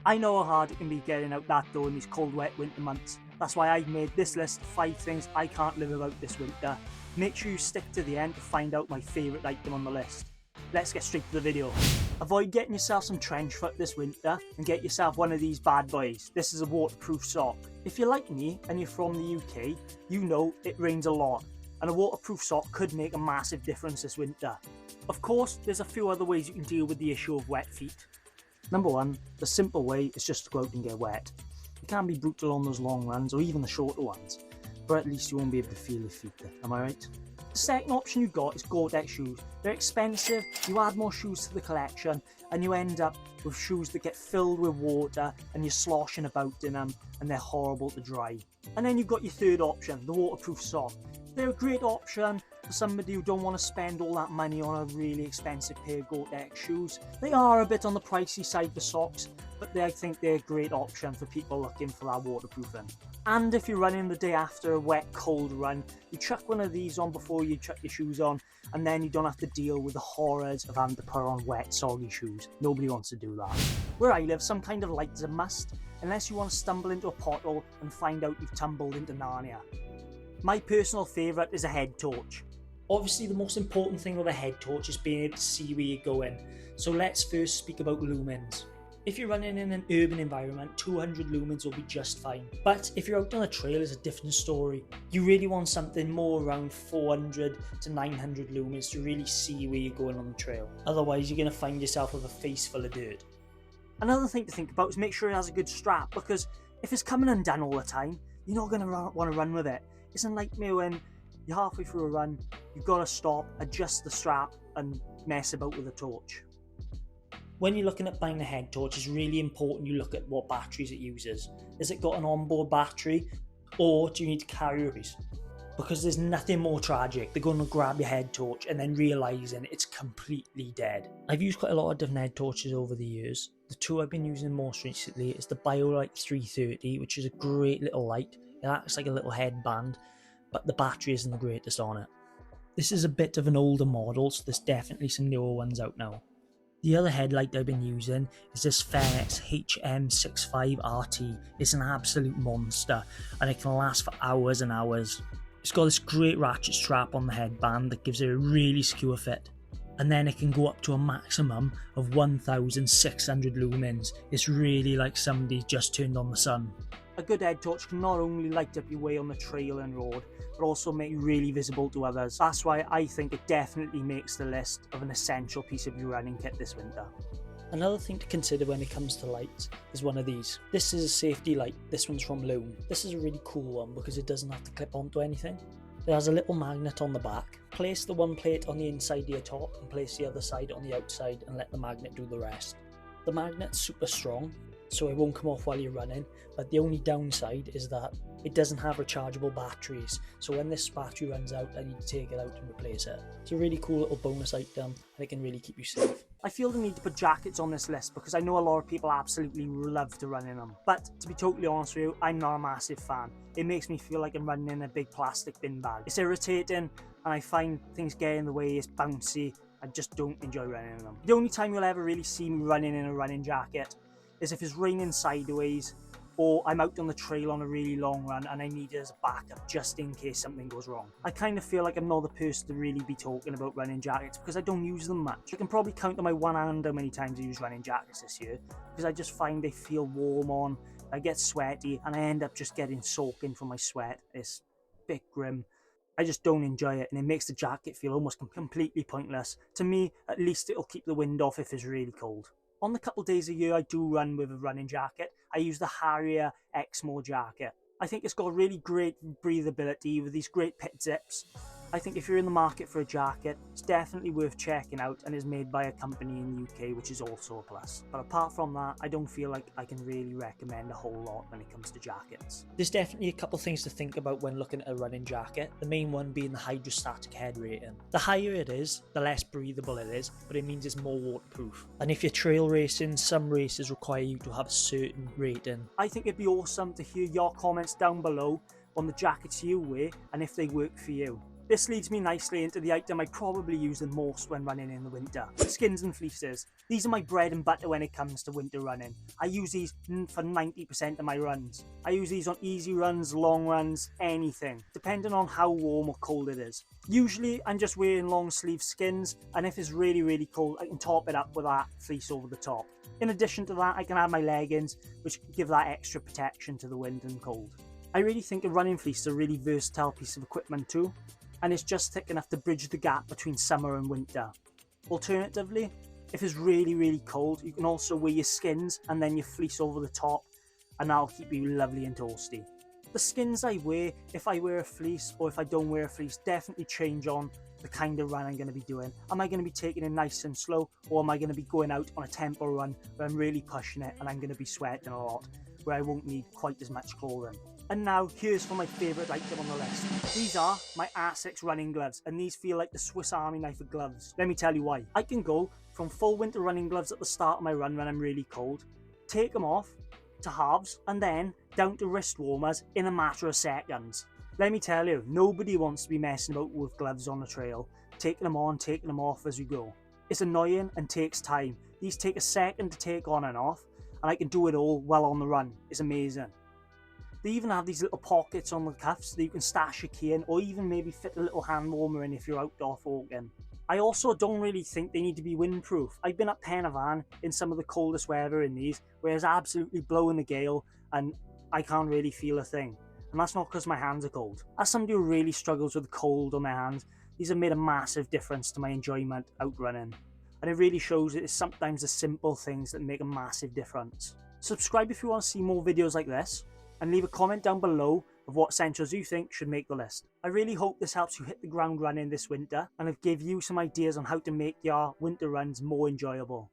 I know how hard it can be getting out that door in these cold, wet winter months. That's why I've made this list of 5 things I can't live without this winter. Make sure you stick to the end to find out my favourite item on the list. Let's get straight to the video. Avoid getting yourself some trench foot this winter and get yourself one of these bad boys. This is a waterproof sock. If you're like me and you're from the UK, you know it rains a lot, and a waterproof sock could make a massive difference this winter. Of course, there's a few other ways you can deal with the issue of wet feet. Number 1, the simple way is just to go out and get wet. It can be brutal on those long runs or even the shorter ones, but at least you won't be able to feel your feet there, am I right? The second option you got is Gore-Tex shoes. They're expensive, you add more shoes to the collection, and you end up with shoes that get filled with water and you're sloshing about in them and they're horrible to dry. And then you've got your third option, the waterproof sock. They're a great option for somebody who don't want to spend all that money on a really expensive pair of Gore-Tex shoes. They are a bit on the pricey side, the socks, but I think they're a great option for people looking for that waterproofing. And if you're running the day after a wet, cold run, you chuck one of these on before you chuck your shoes on, and then you don't have to deal with the horrors of having to put on wet, soggy shoes. Nobody wants to do that. Where I live, some kind of light is a must, unless you want to stumble into a pothole and find out you've tumbled into Narnia. My personal favourite is a head torch. Obviously, the most important thing with a head torch is being able to see where you're going. So let's first speak about lumens. If you're running in an urban environment, 200 lumens will be just fine. But if you're out on a trail, it's a different story. You really want something more around 400 to 900 lumens to really see where you're going on the trail. Otherwise, you're going to find yourself with a face full of dirt. Another thing to think about is make sure it has a good strap, because if it's coming undone all the time, you're not going to want to run with it. It's a nightmare when you're halfway through a run, you've got to stop, adjust the strap and mess about with the torch. When you're looking at buying a head torch, it's really important you look at what batteries it uses. Has it got an onboard battery, or do you need to carry these? Because there's nothing more tragic than going to grab your head torch and then realising it's completely dead. I've used quite a lot of different head torches over the years. The two I've been using most recently is the BioLite 330, which is a great little light. It acts like a little headband, but the battery isn't the greatest on it. This is a bit of an older model, so there's definitely some newer ones out now. The other headlight I've been using is this Fenix HM65RT. It's an absolute monster and it can last for hours and hours. It's got this great ratchet strap on the headband that gives it a really secure fit. And then it can go up to a maximum of 1600 lumens. It's really like somebody just turned on the sun. A good head torch can not only light up your way on the trail and road, but also make you really visible to others. That's why I think it definitely makes the list of an essential piece of your running kit this winter. Another thing to consider when it comes to lights is one of these. This is a safety light. This one's from Loom. This is a really cool one because it doesn't have to clip onto anything. It has a little magnet on the back. Place the one plate on the inside of your top and place the other side on the outside and let the magnet do the rest. The magnet's super strong, so it won't come off while you're running, but the only downside is that it doesn't have rechargeable batteries, so when this battery runs out I need to take it out and replace it. It's a really cool little bonus item and it can really keep you safe. I feel the need to put jackets on this list because I know a lot of people absolutely love to run in them, but to be totally honest with you, I'm not a massive fan. It makes me feel like I'm running in a big plastic bin bag. It's irritating and I find things get in the way, it's bouncy. I just don't enjoy running in them. The only time you'll ever really see me running in a running jacket is if it's raining sideways or I'm out on the trail on a really long run and I need it as a backup just in case something goes wrong. I kind of feel like I'm not the person to really be talking about running jackets because I don't use them much. I can probably count on my one hand how many times I use running jackets this year because I just find they feel warm on, I get sweaty and I end up just getting soaking from my sweat. It's a bit grim. I just don't enjoy it and it makes the jacket feel almost completely pointless. To me, at least it'll keep the wind off if it's really cold. On the couple days a year I do run with a running jacket, I use the Harrier Exmo jacket. I think it's got really great breathability with these great pit zips. I think if you're in the market for a jacket, it's definitely worth checking out and is made by a company in the UK, which is also a plus. But apart from that, I don't feel like I can really recommend a whole lot when it comes to jackets. There's definitely a couple things to think about when looking at a running jacket, the main one being the hydrostatic head rating. The higher it is, the less breathable it is, but it means it's more waterproof. And if you're trail racing, some races require you to have a certain rating. I think it'd be awesome to hear your comments down below on the jackets you wear and if they work for you. This leads me nicely into the item I probably use the most when running in the winter. Skins and fleeces. These are my bread and butter when it comes to winter running. I use these for 90% of my runs. I use these on easy runs, long runs, anything, depending on how warm or cold it is. Usually I'm just wearing long sleeve skins, and if it's really cold, I can top it up with that fleece over the top. In addition to that, I can add my leggings, which give that extra protection to the wind and cold. I really think a running fleece is a really versatile piece of equipment too, and it's just thick enough to bridge the gap between summer and winter. Alternatively, if it's really cold, you can also wear your skins and then your fleece over the top, and that'll keep you lovely and toasty. The skins I wear, if I wear a fleece or if I don't wear a fleece, definitely change on the kind of run I'm going to be doing. Am I going to be taking it nice and slow, or am I going to be going out on a tempo run where I'm really pushing it and I'm going to be sweating a lot, where I won't need quite as much clothing? And now, here's for my favourite item on the list. These are my R6 running gloves, and these feel like the Swiss Army knife of gloves. Let me tell you why. I can go from full winter running gloves at the start of my run when I'm really cold, take them off to halves, and then down to wrist warmers in a matter of seconds. Let me tell you, nobody wants to be messing about with gloves on the trail, taking them on, taking them off as you go. It's annoying and takes time. These take a second to take on and off, and I can do it all while on the run. It's amazing. They even have these little pockets on the cuffs that you can stash your key in, or even maybe fit a little hand warmer in if you're outdoor walking. I also don't really think they need to be windproof. I've been at Pen y Fan in some of the coldest weather in these, where it's absolutely blowing the gale and I can't really feel a thing. And that's not because my hands are cold. As somebody who really struggles with the cold on their hands, these have made a massive difference to my enjoyment out running. And it really shows that it's sometimes the simple things that make a massive difference. Subscribe if you want to see more videos like this, and leave a comment down below of what essentials you think should make the list. I really hope this helps you hit the ground running this winter, and it gave you some ideas on how to make your winter runs more enjoyable.